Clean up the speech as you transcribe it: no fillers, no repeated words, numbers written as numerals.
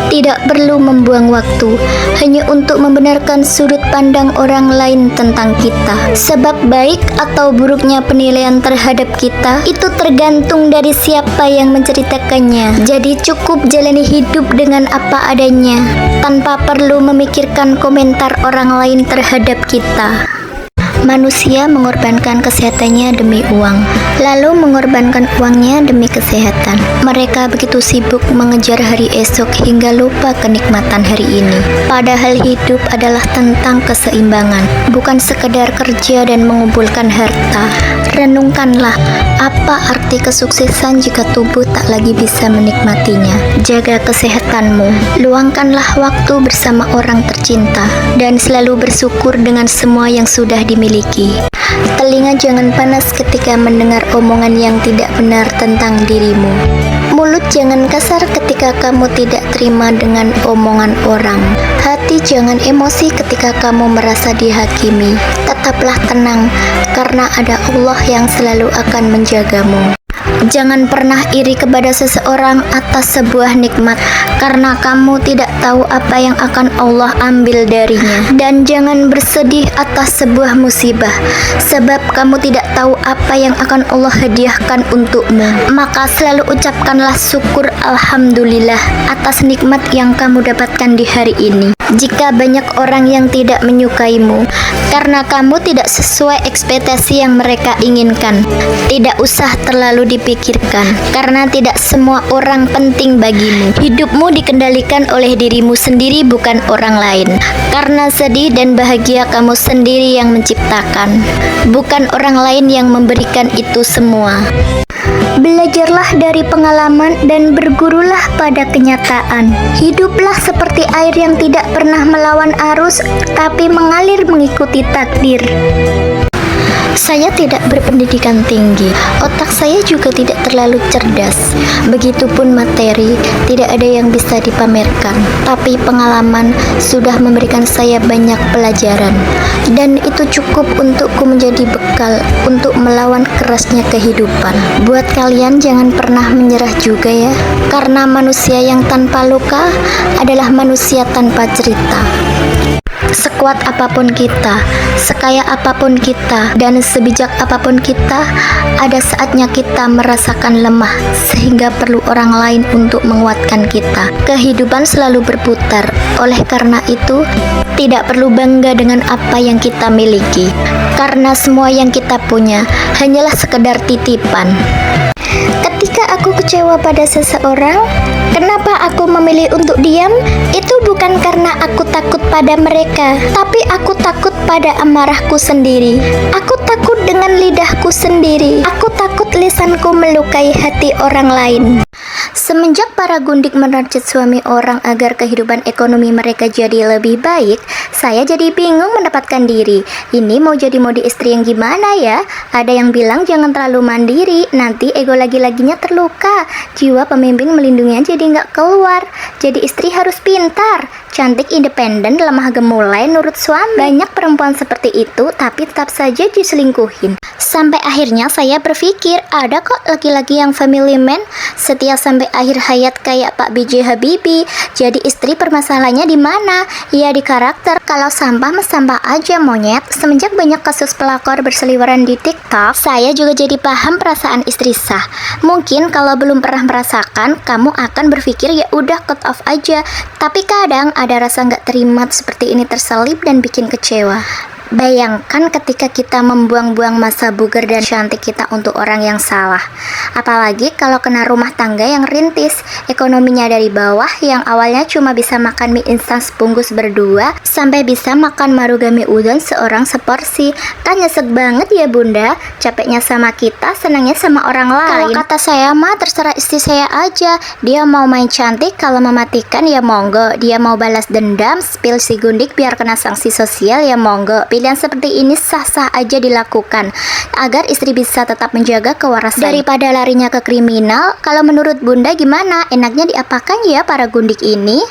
Tidak perlu membuang waktu hanya untuk membenarkan sudut pandang orang lain tentang kita. Sebab baik atau buruknya penilaian terhadap kita itu tergantung dari siapa yang menceritakannya. Jadi cukup jalani hidup dengan apa adanya, tanpa perlu memikirkan komentar orang lain terhadap kita. Manusia mengorbankan kesehatannya demi uang, lalu mengorbankan uangnya demi kesehatan. Mereka begitu sibuk mengejar hari esok hingga lupa kenikmatan hari ini. Padahal hidup adalah tentang keseimbangan, bukan sekedar kerja dan mengumpulkan harta. Renungkanlah, apa arti kesuksesan jika tubuh tak lagi bisa menikmatinya? Jaga kesehatanmu, luangkanlah waktu bersama orang tercinta, dan selalu bersyukur dengan semua yang sudah dimiliki. Telinga jangan panas ketika mendengar omongan yang tidak benar tentang dirimu. Mulut jangan kasar ketika kamu tidak terima dengan omongan orang. Hati jangan emosi ketika kamu merasa dihakimi. Tetaplah tenang, karena ada Allah yang selalu akan menjagamu. Jangan pernah iri kepada seseorang atas sebuah nikmat, karena kamu tidak tahu apa yang akan Allah ambil darinya. Dan jangan bersedih atas sebuah musibah, sebab kamu tidak tahu apa yang akan Allah hadiahkan untukmu. Maka selalu ucapkanlah syukur Alhamdulillah atas nikmat yang kamu dapatkan di hari ini. Jika banyak orang yang tidak menyukaimu karena kamu tidak sesuai ekspektasi yang mereka inginkan, tidak usah terlalu dipikirkan, karena tidak semua orang penting bagimu. Hidupmu dikendalikan oleh dirimu sendiri, bukan orang lain. Karena sedih dan bahagia kamu sendiri yang menciptakan, bukan orang lain yang memberikan itu semua. Belajarlah dari pengalaman dan bergurulah pada kenyataan. Hiduplah seperti air yang tidak pernah melawan arus, tapi mengalir mengikuti takdir. Saya tidak berpendidikan tinggi, otak saya juga tidak terlalu cerdas. Begitupun materi, tidak ada yang bisa dipamerkan. Tapi pengalaman sudah memberikan saya banyak pelajaran, dan itu cukup untukku menjadi bekal untuk melawan kerasnya kehidupan. Buat kalian jangan pernah menyerah juga ya, karena manusia yang tanpa luka adalah manusia tanpa cerita. Sekuat apapun kita, sekaya apapun kita, dan sebijak apapun kita, ada saatnya kita merasakan lemah, sehingga perlu orang lain untuk menguatkan kita. Kehidupan selalu berputar, oleh karena itu, tidak perlu bangga dengan apa yang kita miliki, karena semua yang kita punya hanyalah sekedar titipan. Ketika aku kecewa pada seseorang, kenapa aku memilih untuk diam? Itu bukan karena aku takut pada mereka, tapi aku takut pada amarahku sendiri. Aku takut dengan lidahku sendiri. Aku takut lisanku melukai hati orang lain. Semenjak para gundik menarget suami orang agar kehidupan ekonomi mereka jadi lebih baik, saya jadi bingung mendapatkan diri. Ini mau jadi mode istri yang gimana ya? Ada yang bilang jangan terlalu mandiri, nanti ego lagi-laginya terluka. Jiwa pemimpin melindunginya jadi nggak keluar. Jadi istri harus pintar, cantik, independen, lemah gemulai, nurut suami. Banyak perempuan seperti itu, tapi tetap saja diselingkuhin. Sampai akhirnya saya berpikir, ada kok laki-laki yang family man, setia sampai akhir hayat kayak Pak B.J. Habibie. Jadi istri permasalahannya di mana? Ya di karakter. Kalau sampah mah sampah aja monyet. Semenjak banyak kasus pelakor berseliweran di TikTok, saya juga jadi paham perasaan istri sah. Mungkin kalau belum pernah merasakan, kamu akan berpikir ya udah cut off aja. Tapi kadang ada rasa nggak terima seperti ini terselip dan bikin kecewa. Bayangkan ketika kita membuang-buang masa bugar dan cantik kita untuk orang yang salah. Apalagi kalau kena rumah tangga yang rintis, ekonominya dari bawah, yang awalnya cuma bisa makan mie instan sebungkus berdua, sampai bisa makan marugame udon seorang seporsi. Kan nyesek banget ya bunda, capeknya sama kita, senangnya sama orang lain. Kalau kata saya mah terserah istri saya aja. Dia mau main cantik, kalau mematikan ya monggo. Dia mau balas dendam, spill si gundik biar kena sanksi sosial ya monggo. Pilihan seperti ini sah-sah aja dilakukan agar istri bisa tetap menjaga kewarasan daripada larinya ke kriminal. Kalau menurut bunda gimana? Enaknya diapakan ya para gundik ini?